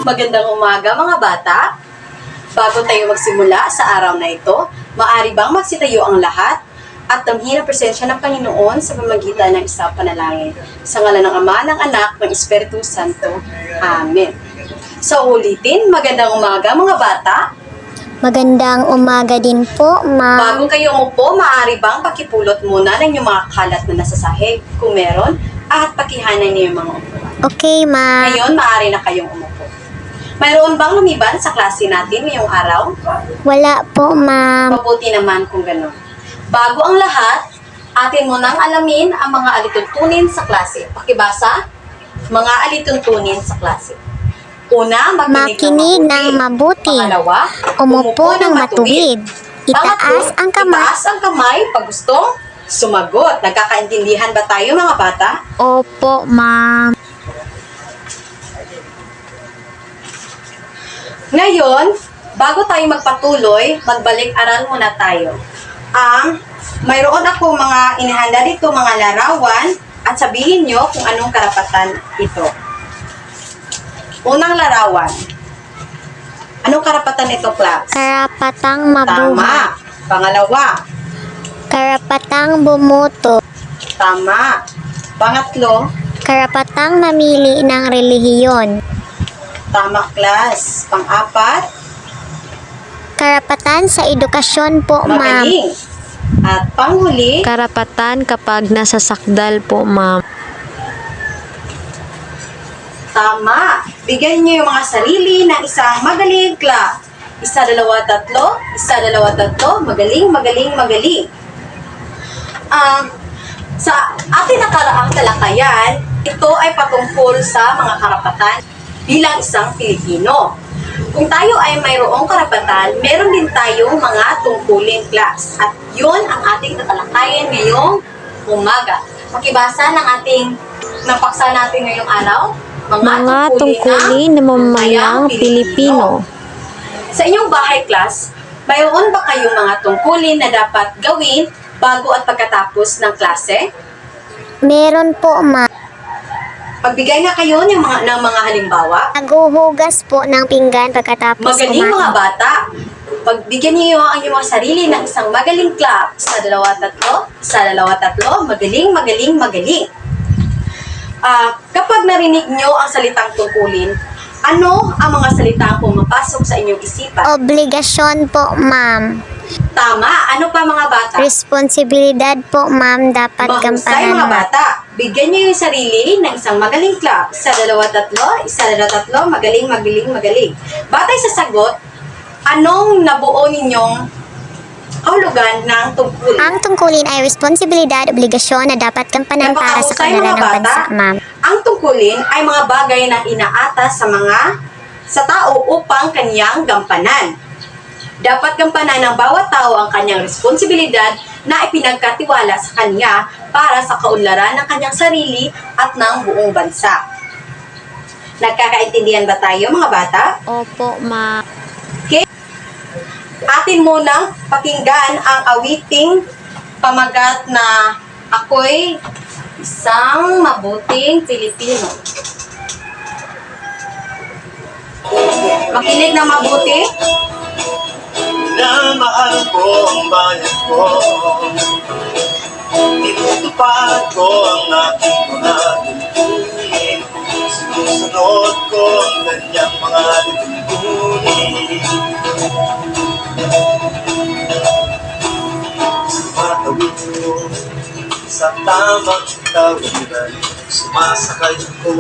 Magandang umaga mga bata. Bago tayo magsimula sa araw na ito, maaari bang magsitayo ang lahat at damhin ang presensya ng Panginoon sa pamamagitan ng isang panalangin. Sa ngalan ng Ama, ng Anak, ng Espiritu Santo. Amen. So ulitin, magandang umaga mga bata. Magandang umaga din po, ma'am. Bago kayo umupo, maaari bang pakipulot muna ng inyong mga kalat na nasa sahig kung meron at pakihanan niyo yung mga upuan. Okay, ma'am. Ngayon, maaari na kayong umupo. Mayroon bang lumiban sa klase natin ngayong araw? Wala po, ma'am. Mabuti naman kung gano'n. Bago ang lahat, atin mo nang alamin ang mga alituntunin sa klase. Pakibasa, mga alituntunin sa klase. Una, Makinig ng mabuti. Pangalawa, Umupo ng matuwid. Itaas ang kamay. Itaas ang kamay pag gustong sumagot. Nagkakaintindihan ba tayo mga bata? Opo, ma'am. Ngayon, bago tayo magpatuloy, magbalik-aral muna tayo. Mayroon ako mga inihanda dito, mga larawan, at sabihin nyo kung anong karapatan ito. Unang larawan. Anong karapatan ito, class? Karapatang mabuhay. Tama. Pangalawa. Karapatang bumuto. Tama. Pangatlo. Karapatang mamili ng relihiyon. Tama, class. Pang-apat. Karapatan sa edukasyon po, ma'am. Magaling. At panghuli. Karapatan kapag nasasakdal po, ma'am. Tama. Bigyan niyo yung mga sarili ng isang magaling class. Isa, dalawa, tatlo. Isa, dalawa, tatlo. Magaling, magaling, magaling. Sa ating nakaraang talakayan, ito ay patungkol sa mga karapatan bilang isang Pilipino. Kung tayo ay mayroong karapatan, meron din tayong mga tungkulin class. At yun ang ating tatalakayan ngayong umaga. Makibasa ng paksa natin ngayong araw. Mga tungkulin ng mamamayang Pilipino. Sa inyong bahay class, mayroon ba kayong mga tungkulin na dapat gawin bago at pagkatapos ng klase? Meron po, ma'am. Pagbigay nga kayo ng mga halimbawa. Naghuhugas po ng pinggan pagkatapos Magaling kumain. mga bata. Pagbigyan niyo ang inyong sarili ng isang magaling clap. Isa, dalawa, tatlo. Isa, dalawa, tatlo. Magaling, magaling, magaling. Kapag narinig niyo ang salitang tungkulin, ano ang mga salitang pumapasok sa inyong isipan? Obligasyon po, ma'am. Tama. Ano pa mga bata? Responsibilidad po, ma'am. Dapat Mahusay gampanan. mga bata. Bigyan niyo yung sarili ng isang magaling clap. Isa, dalawa, tatlo. Isa, dalawa, tatlo. Magaling, magaling, magaling. Batay sa sagot, anong nabuo ninyong kahulugan ng tungkulin? Ang tungkulin ay responsibilidad, obligasyon na dapat gampanan para sa Napakahusay, kanila mga ng bansa, bata. ma'am. Ang tungkulin ay mga bagay na inaatas sa tao upang kanyang gampanan. Dapat gampanan ng bawat tao ang kanyang responsibilidad na ipinagkatiwala sa kanya para sa kaunlaran ng kanyang sarili at ng buong bansa. Nagkakaintindihan ba tayo mga bata? Opo, ma'am. Okay. Atin munang pakinggan ang awiting pamagat na ako'y isang mabuting Pilipino. Makinig ng mabuti. Minamahal ko ang bayan ko. Tinutupad ko ang aking mga tungkulin. Sinusunod ko ang kanyang mga tungkulin. Sumatawid ko sa tamang tawiran. Sumasakay ko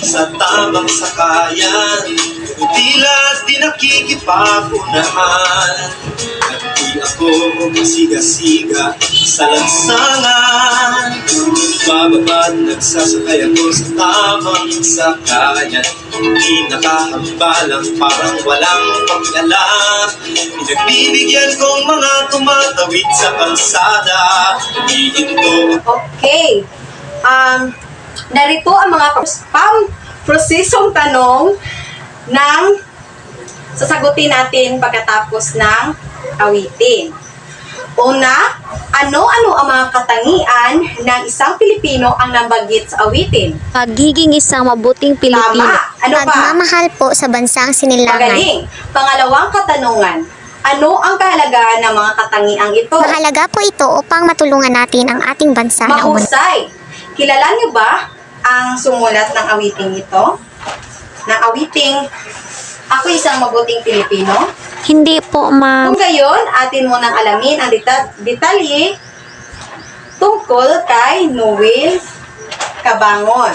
sa tamang sakayan. Tila di nakikipagunahan. Hindi ako masiga-siga sa lansangan. Bababa at nagsasakay ako sa tamang sakayan. Hindi nakahambalang parang walang pakialam. Pinagbibigyan kong mga tumatawid sa kalsada. Ihinto. Okay. Narito ang mga prosesong tanong sasagutin natin pagkatapos ng awitin. Una, ano-ano ang mga katangian ng isang Pilipino ang nabanggit sa awitin? Pagiging isang mabuting Pilipino. Tama. Ano pa? Pagmamahal po sa bansang sinilangan. Magaling. Pangalawang katanungan, ano ang kahalagahan ng mga katangiang ito? Mahalaga po ito upang matulungan natin ang ating bansa na umunlad. Mahusay. Kilala niyo ba ang sumulat ng awiting ito? Ng awiting, ako isang mabuting Pilipino? Hindi po, ma'am. Kung gayon, atin munang alamin ang detalye tungkol kay Noel Cabangon.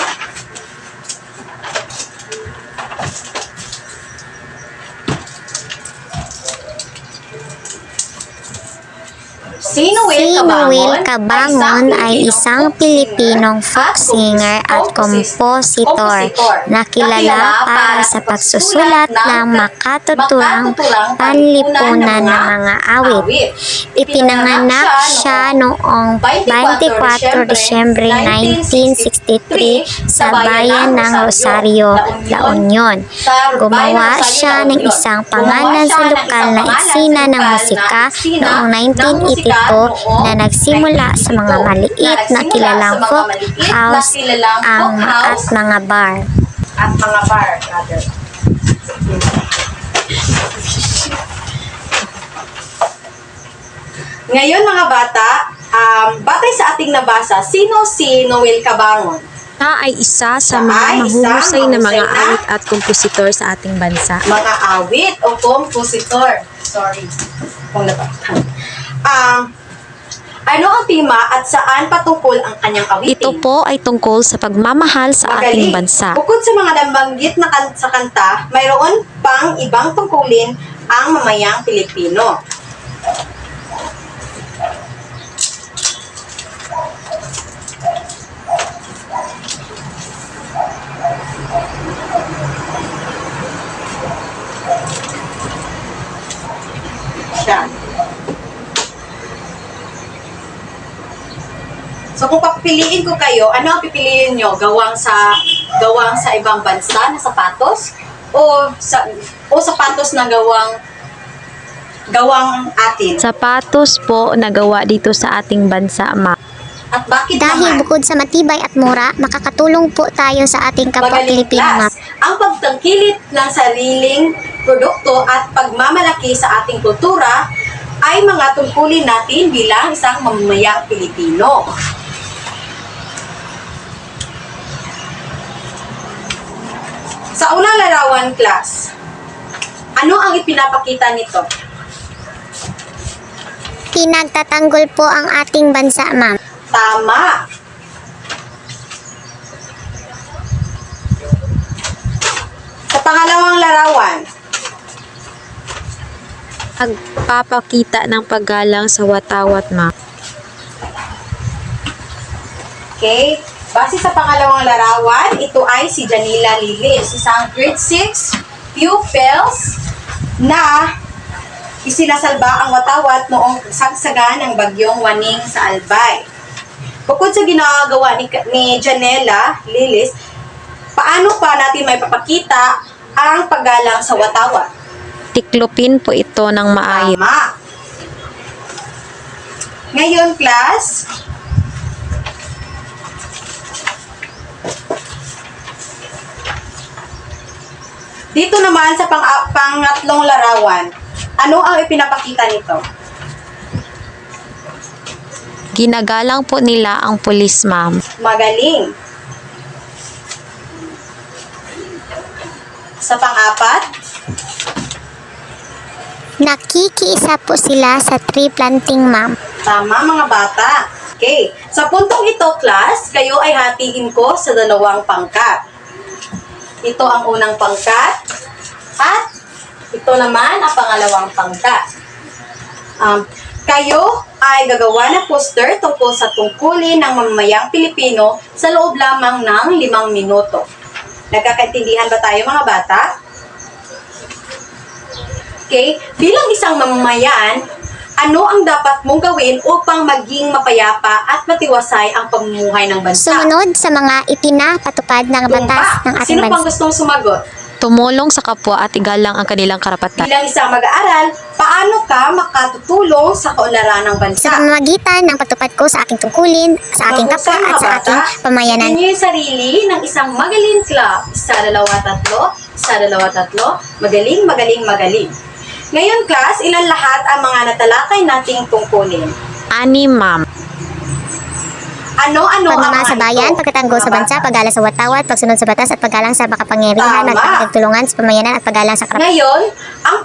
Si Noel Cabangon ay isang Pilipinong folk singer at kompositor na kilala para sa pagsusulat ng makatuturang panlipunan ng mga awit. Ipinanganak siya noong 24 Disyembre 1963 sa bayan ng Rosario, La Union. Gumawa siya ng isang pangalan sa lokal na eksena ng musika noong 1982 na nagsimula sa mga maliit na kilalang folk house at mga bar. Rather. Ngayon mga bata, batay sa ating nabasa, sino si Noel Cabangon? Siya ay isa sa Siya mga ay isang mahuhusay na mga mahusay na awit at kompositor sa ating bansa. Mga awit o kompositor. Sorry. Kung napakatan. Ano ang tema at saan patungkol ang kanyang awitin? Ito po ay tungkol sa pagmamahal sa ating bansa. Bukod sa mga nabanggit na sa kanta, mayroon pang ibang tungkulin ang mamayang Pilipino. Siya. So kung papiliin ko kayo, ano ang pipiliin nyo? Gawang sa ibang bansa na sapatos o sapatos na gawang atin? Sapatos po na gawa dito sa ating bansa, ma'am. At bakit Dahil naman? bukod sa matibay at mura, makakatulong po tayo sa ating kapwa Magaling Pilipino, ma'am. class. Ang pagtangkilik ng sariling produkto at pagmamalaki sa ating kultura ay mga tungkulin natin bilang isang mamamayang Pilipino. Sa unang larawan, class, ano ang ipinapakita nito? Pinagtatanggol po ang ating bansa, ma'am. Tama. Sa pangalawang larawan, Pagpapakita ng paggalang sa watawat, ma'am. okay, base sa pangalawang larawan, ito ay si Janila Lilis, isang grade 6 pupils na isinasalba ang watawat noong sagsagan ng bagyong Waning sa Albay. Bukod sa ginagawa ni Janela Lilis, paano pa natin may papakita ang paggalang sa watawat? Tiklopin po ito ng maayos. Tama. Ngayon, class, dito naman sa pangatlong larawan, ano ang ipinapakita nito? Ginagalang po nila ang pulis, ma'am. Magaling. Sa pang-apat, Nakikiisa po sila sa tree planting, ma'am. tama mga bata. Okay. Sa puntong ito, class, kayo ay hatiin ko sa dalawang pangkat. Ito ang unang pangkat at ito naman ang pangalawang pangkat. Kayo ay gagawa ng poster tungkol sa tungkulin ng mamamayang Pilipino sa loob lamang ng 5 minuto. Nagkakaintindihan ba tayo mga bata? Okay, bilang isang mamamayan, ano ang dapat mong gawin upang maging mapayapa at matiwasay ang pamumuhay ng bansa? Sumunod sa mga ipinapatupad ng batas ng ating Sino pang bansa. gustong sumagot? tumulong sa kapwa at igalang ang kanilang karapatan. Bilang isang mag-aaral, paano ka makatutulong sa kaunlaran ng bansa? Sa pamamagitan ng pagtupad ko sa aking tungkulin, sa aking kapwa at sa aking pamayanan. Tingnan niyo yung sarili ng isang magaling club. 1, 2, 3. 1, 2, 3. Magaling, magaling, magaling. Ngayon, class, ilan lahat ang mga natalakay nating tungkulin? 6, ma'am. Ano-ano ang Pagmamahal mga sa bayan, ito? pagtatanggol sa Mga bansa, bata. paggalang sa watawat, pagsunod sa batas at paggalang sa makapangyarihan, Tama. magpagtulungan sa pamayanan at paggalang sa karapatan. Ngayon, ang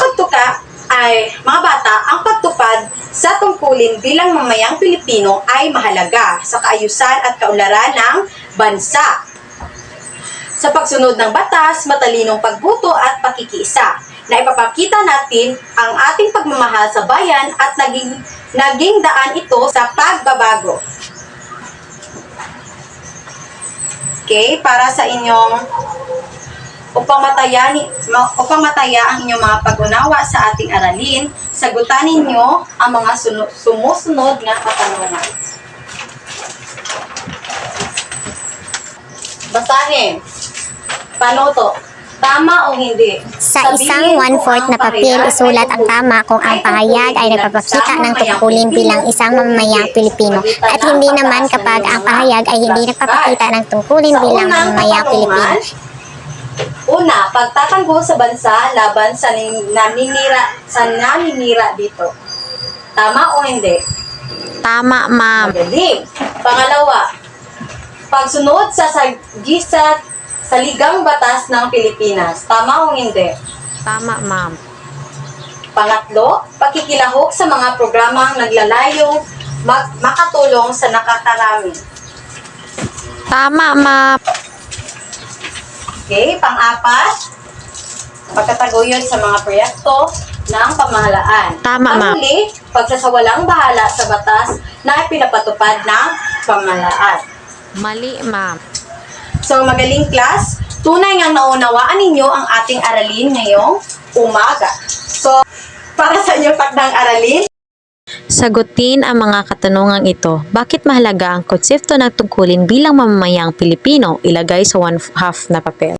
mga bata, ang pagtupad sa tungkulin bilang mamayang Pilipino ay mahalaga sa kaayusan at kaunlaran ng bansa. Sa pagsunod ng batas, matalinong pagbuto at pakikiisa na ipapakita natin ang ating pagmamahal sa bayan at naging daan ito sa pagbabago. Okay, para sa inyong upang mataya ang inyong mga pag-unawa sa ating aralin, sagutan ninyo ang mga sumusunod na katanungan. Basahin. Paano to? Tama o hindi? Sa isang 1/4 na papel, isulat ang tama kung ang pahayag ay nagpapakita ng tungkulin bilang isang mamamayang Pilipino at hindi naman kapag ang pahayag ay hindi nagpapakita ng tungkulin bilang mamamayang Pilipino. Una, pagtatanggol sa bansa laban sa naninira dito. Tama o hindi? Tama, ma'am. Magaling. Pangalawa, pagsunod sa saligang batas ng Pilipinas. Tama o hindi? Tama, ma'am. Pangatlo, pakikilahok sa mga programang naglalayong makatulong sa nakakarami. Tama, ma'am. Okay, pang-apat, pagkataguyod sa mga proyekto ng pamahalaan. Tama, ma'am. Panghuli, pagsasawalang bahala sa batas na ipinapatupad ng pamahalaan. Mali, ma'am. So, magaling class, tunay ngang naunawaan ninyo ang ating aralin ngayong umaga. So, para sa inyong takdang aralin, Sagutin ang mga katanungang ito. Bakit mahalaga ang konsepto ng tungkulin bilang mamamayang Pilipino? Ilagay sa 1/2 na papel.